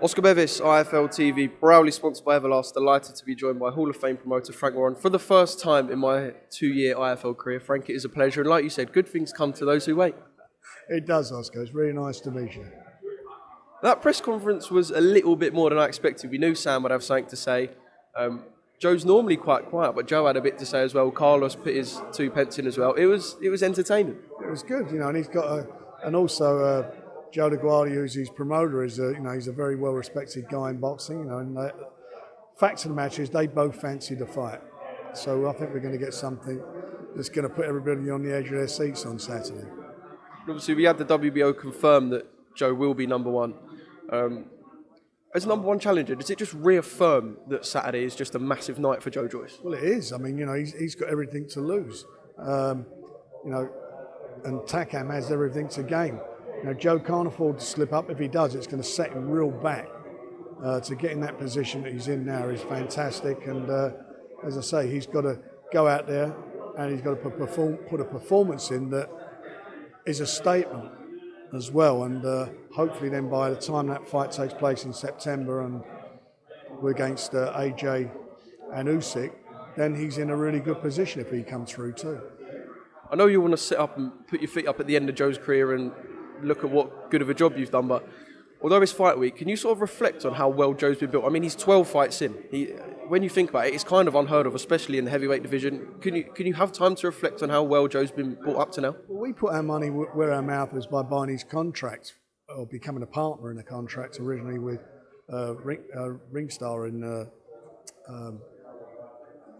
Oscar BEVIS, IFL TV, proudly sponsored by Everlast. Delighted to be joined by Hall of Fame promoter Frank Warren for the first time in my 2-year IFL career. Frank, it is a pleasure, and like you said, good things come to those who wait. It does, Oscar. It's really nice to meet you. That press conference was a little bit more than I expected. We knew Sam would have something to say. Joe's normally quite quiet, but Joe had a bit to say as well. Carlos put his 2 pence in as well. It was entertaining. It was good, and he's got Joe LaGuardia, who's his promoter, he's a very well respected guy in boxing. And facts of the match is they both fancy the fight, so I think we're going to get something that's going to put everybody on the edge of their seats on Saturday. Obviously, we had the WBO confirm that Joe will be number one. As number one challenger, does it just reaffirm that Saturday is just a massive night for Joe Joyce? Well, it is. I mean, he's got everything to lose. And Takam has everything to gain. Joe can't afford to slip up. If he does, it's going to set him real back. To get in that position that he's in now is fantastic. And as I say, he's got to go out there and he's got to put a performance in that is a statement as well. And hopefully then by the time that fight takes place in September and we're against Aj and Usyk, then he's in a really good position if he comes through too. I know you want to sit up and put your feet up at the end of Joe's career and look at what good of a job you've done, but although it's fight week, can you sort of reflect on how well Joe's been built? I mean, he's 12 fights in. When you think about it, it's kind of unheard of, especially in the heavyweight division. Can you have time to reflect on how well Joe's been brought up to now? Well, we put our money where our mouth is by buying his contracts or becoming a partner in a contract originally with Ringstar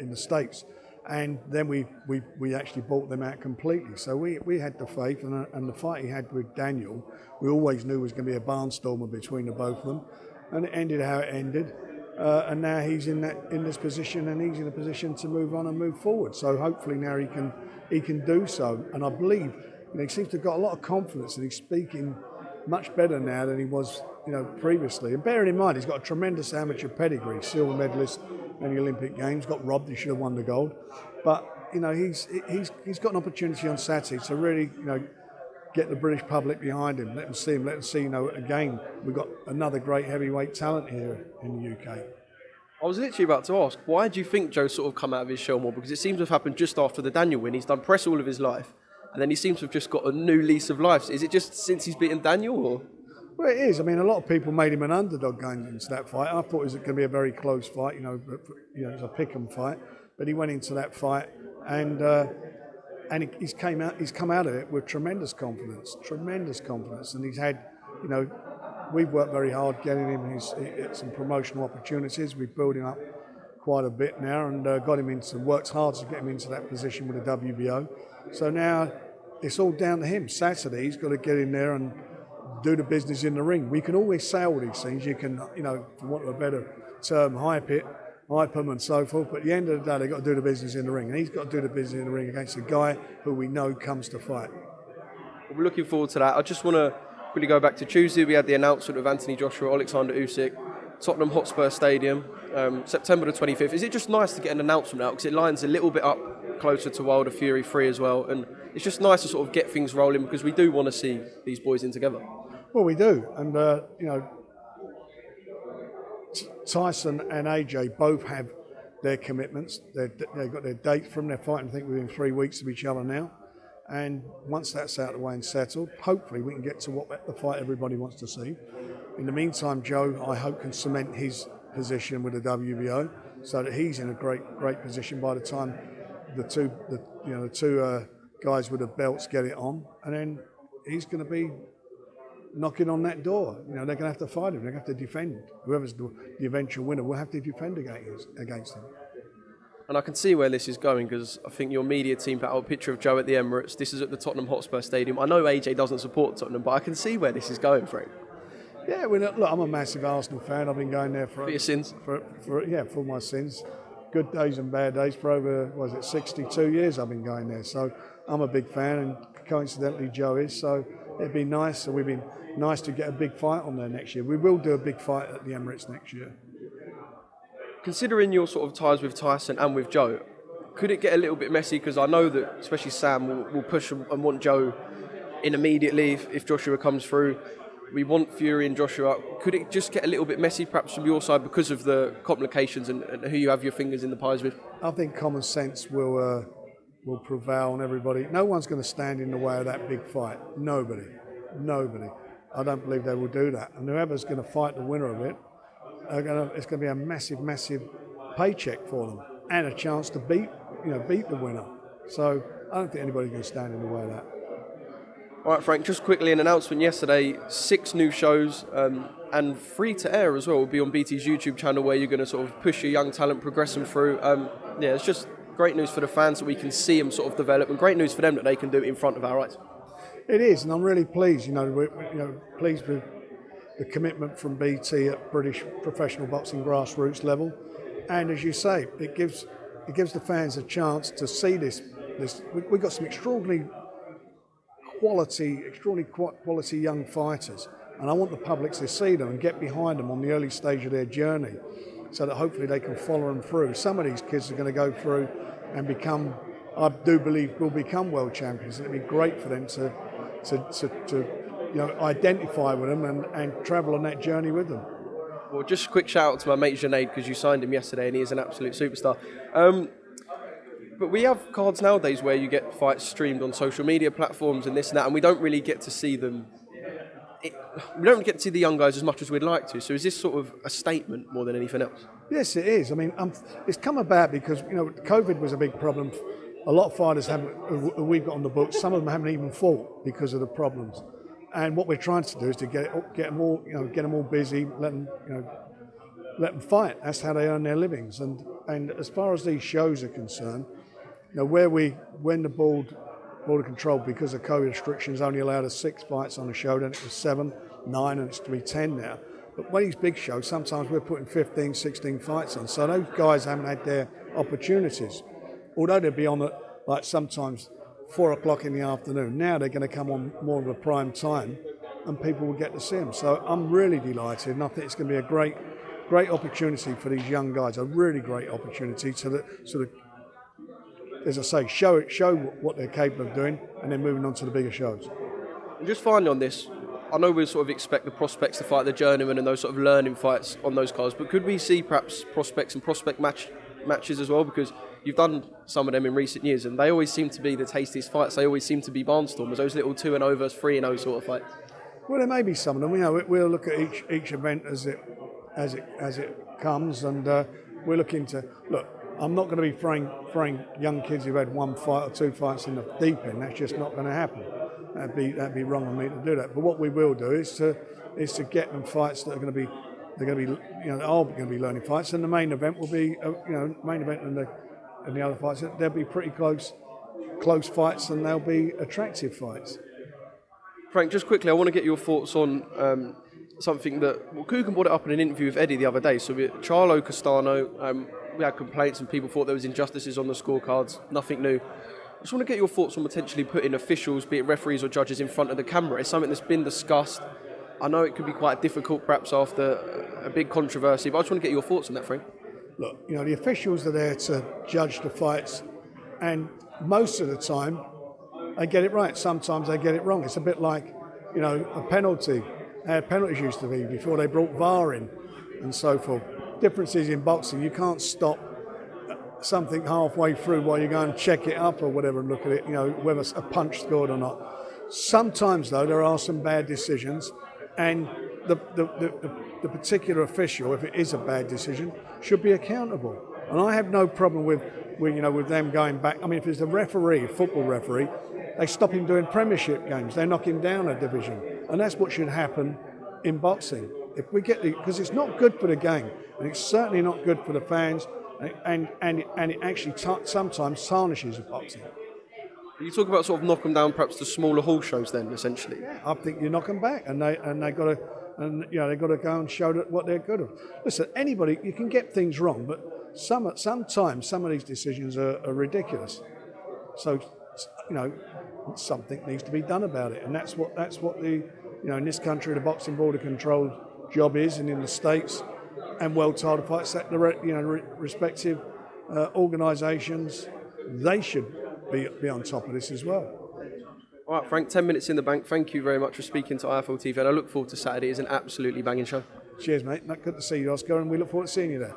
in the States. And then we actually bought them out completely. So we had the faith, and the fight he had with Daniel, we always knew was going to be a barnstormer between the both of them, and it ended how it ended. And now he's in this position, and he's in a position to move on and move forward. So hopefully now he can do so. And I believe he seems to have got a lot of confidence, and he's speaking much better now than he was previously. And bearing in mind, he's got a tremendous amateur pedigree, silver medalist in the Olympic Games, got robbed, he should have won the gold. But he's got an opportunity on Saturday to really get the British public behind him, let them see again, we've got another great heavyweight talent here in the UK. I was literally about to ask, why do you think Joe sort of come out of his shell more? Because it seems to have happened just after the Daniel win. He's done press all of his life, and then he seems to have just got a new lease of life. Is it just since he's beaten Daniel, or? Well, it is. I mean, a lot of people made him an underdog going into that fight. I thought it was going to be a very close fight, it was a pick-em fight. But he went into that fight and he's come out of it with tremendous confidence. And he's had, we've worked very hard getting him some promotional opportunities. We've built him up quite a bit now and worked hard to get him into that position with the WBO. So now it's all down to him. Saturday, he's got to get in there and do the business in the ring. We can always say all these things. You can, for want of a better term, hype them and so forth. But at the end of the day, they've got to do the business in the ring. And he's got to do the business in the ring against a guy who we know comes to fight. Well, we're looking forward to that. I just want to quickly go back to Tuesday. We had the announcement of Anthony Joshua, Alexander Usyk, Tottenham Hotspur Stadium, September the 25th. Is it just nice to get an announcement out? Because it lines a little bit up closer to Wilder Fury 3 as well. And it's just nice to sort of get things rolling because we do want to see these boys in together. Well, we do. And, Tyson and AJ both have their commitments. They've got their dates from their fighting, I think, within 3 weeks of each other now. And once that's out of the way and settled, hopefully we can get to the fight everybody wants to see. In the meantime, Joe, I hope, can cement his position with the WBO so that he's in a great position by the time the two guys with the belts get it on. And then he's going to be knocking on that door. They're going to have to fight him. They're going to have to defend. Whoever's the eventual winner will have to defend against him. And I can see where this is going because I think your media team put out a picture of Joe at the Emirates. This is at the Tottenham Hotspur Stadium. I know AJ doesn't support Tottenham, but I can see where this is going, Frank. Yeah, look, I'm a massive Arsenal fan. I've been going there for your sins. For my sins. Good days and bad days for over 62 years I've been going there. So I'm a big fan, and coincidentally Joe is. So it'd be nice. So we've been nice to get a big fight on there next year. We will do a big fight at the Emirates next year. Considering your sort of ties with Tyson and with Joe, could it get a little bit messy? Because I know that especially Sam will push and want Joe in immediately if Joshua comes through. We want Fury and Joshua. Could it just get a little bit messy, perhaps from your side, because of the complications and who you have your fingers in the pies with? I think common sense will prevail on everybody. No one's going to stand in the way of that big fight. Nobody. I don't believe they will do that. And whoever's going to fight the winner of it, it's going to be a massive, massive paycheck for them and a chance to beat the winner. So I don't think anybody's going to stand in the way of that. All right, Frank, just quickly, an announcement yesterday, 6 new shows and free to air as well will be on BT's YouTube channel, where you're going to sort of push your young talent, progress them through. It's just great news for the fans that we can see them sort of develop, and great news for them that they can do it in front of our eyes. It is, and I'm really pleased. We're pleased with the commitment from BT at British professional boxing grassroots level, and as you say, it gives the fans a chance to see this. We've got some extraordinary quality young fighters, and I want the public to see them and get behind them on the early stage of their journey, so that hopefully they can follow them through. Some of these kids are going to go through and become, I do believe, will become world champions. It'd be great for them to identify with them and travel on that journey with them. Well, just a quick shout out to my mate Junaid, because you signed him yesterday and he is an absolute superstar. But we have cards nowadays where you get fights streamed on social media platforms and this and that, and we don't really get to see them. We don't get to see the young guys as much as we'd like to. So is this sort of a statement more than anything else? Yes, it is. I mean, it's come about because COVID was a big problem. A lot of fighters we've got on the books. Some of them haven't even fought because of the problems. And what we're trying to do is to get them all busy, let them fight. That's how they earn their livings. And as far as these shows are concerned, when the board of control, because of COVID restrictions, only allowed us 6 fights on a show, then it was 7, 9, and it's to be 10 now. But when these big shows, sometimes we're putting 15, 16 fights on. So those guys haven't had their opportunities. Although they'd be on at like sometimes 4 o'clock in the afternoon. Now they're going to come on more of a prime time, and people will get to see them. So I'm really delighted, and I think it's going to be a great opportunity for these young guys. A really great opportunity to sort of, as I say, show what they're capable of doing, and then moving on to the bigger shows. And just finally on this, I know we sort of expect the prospects to fight the journeyman and those sort of learning fights on those cards, but could we see perhaps prospects and prospect matches as well? Because you've done some of them in recent years, and they always seem to be the tastiest fights. They always seem to be barnstormers, those little 2-0 versus 3-0 sort of fights. Well, there may be some of them. We'll look at each event as it comes, and we're looking to look. I'm not going to be throwing young kids who've had 1 fight or 2 fights in the deep end. That's just not going to happen. That'd be wrong of me to do that. But what we will do is to get them fights that are going to be learning fights, and the main event will be main event and the other fights. They'll be pretty close fights, and they'll be attractive fights. Frank, just quickly, I want to get your thoughts on something that Coogan brought it up in an interview with Eddie the other day. So Charlo Castano, we had complaints and people thought there was injustices on the scorecards. Nothing new. I just want to get your thoughts on potentially putting officials, be it referees or judges, in front of the camera. It's something that's been discussed. I know it could be quite difficult perhaps after a big controversy, but I just want to get your thoughts on that, Frank. Look, the officials are there to judge the fights, and most of the time they get it right. Sometimes they get it wrong. It's a bit like, a penalty. How penalties used to be before they brought VAR in and so forth. Difference is in boxing, you can't stop something halfway through while you go and check it up or whatever and look at it, whether a punch scored or not. Sometimes, though, there are some bad decisions, and the particular official, if it is a bad decision, should be accountable. And I have no problem with them going back. I mean, if it's a referee, a football referee, they stop him doing premiership games. They knock him down a division. And that's what should happen in boxing. If we get because it's not good for the game, and it's certainly not good for the fans, and it actually sometimes tarnishes boxing. You talk about sort of knock them down, perhaps the smaller hall shows, then essentially. Yeah, I think you knock them back, and they got to go and show what they're good at. Listen, anybody, you can get things wrong, but sometimes some of these decisions are ridiculous. So something needs to be done about it, and that's what the in this country the Boxing Board of Control job is, and in the States and world title fights that the respective organisations, they should be on top of this as well. All right, Frank, 10 minutes in the bank. Thank you very much for speaking to IFL TV, and I look forward to Saturday. It's an absolutely banging show. Cheers, mate. Good to see you, Oscar, and we look forward to seeing you there.